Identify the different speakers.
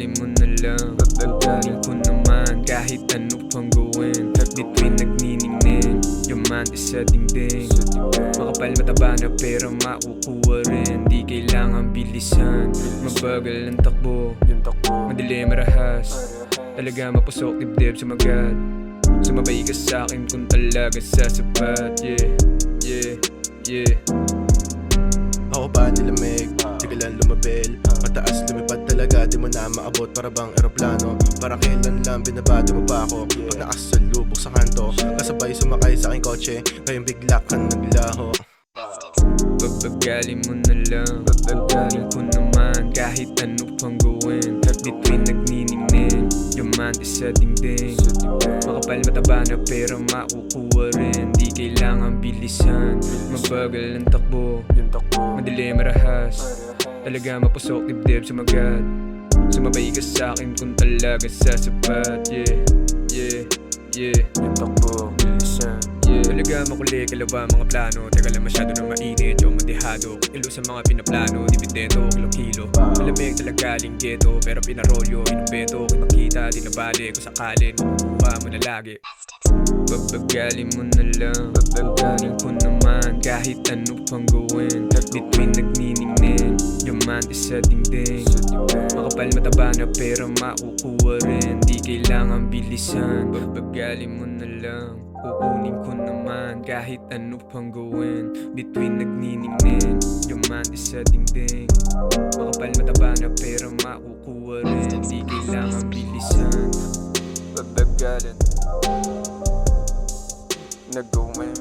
Speaker 1: Pagpagali mo na lang, kukunin ko naman kahit ano pang gawin. Between nagniningning, yung mantis sa dingding. Makapal mataba na pera makukuha rin. Di kailangan bilisan, mabagal ang takbo. Madilim marahas, talaga mapusok dibdib sumagat. Sumabay ka sa'kin kung talaga sasapat. Yeah, yeah, yeah.
Speaker 2: Ako pa nilamig, sigalan lumabel. Mataas lumipad talaga, di mo na maabot. Para bang eroplano, para kailan lang binabati mo pa ako. Pag nakasalubok sa kanto, kasabay sumakay sa aking kotse. Ngayon bigla kang naglaho.
Speaker 1: Pagpagali mo na lang, kukunin ko naman kahit ano pang gawin. Between nagniningning, yung mantis sa dingding. Makapal mataba na pera makukuha rin. Di kailangan bilisan, mabagal ang takbo. Madilim marahas, talaga mapusok dibdib sumagat. Sumabay ka sa'kin kung talaga sasapat. Yeah, yeah, yeah. Yung takbo, bilisan. Talaga makuli, kalaba mga plano. Teka lang masyado na mainit, yung madihado. Ilo sa mga pinaplano, dividendo, kilong-kilo. Malamig talaga linggeto, pero pinarolyo, inumbento. Kitang-kita, di nabali kung sakalin makukuha mo na lagi. Pagpagali mo na lang, kukunin ko naman kahit ano pang gawin. Between nagniningning, yung mantis sa dingding. Makapal mataba na pera makukuha rin. Di kailangan bilisan, pagpagali mo na lang. Kukunin ko naman kahit ano pang gawin. Between nagniningning, yung mantis sa dingding. Makapal mataba na pera makukuha rin. Di kailangan bilisan, pagpagalan na gawin.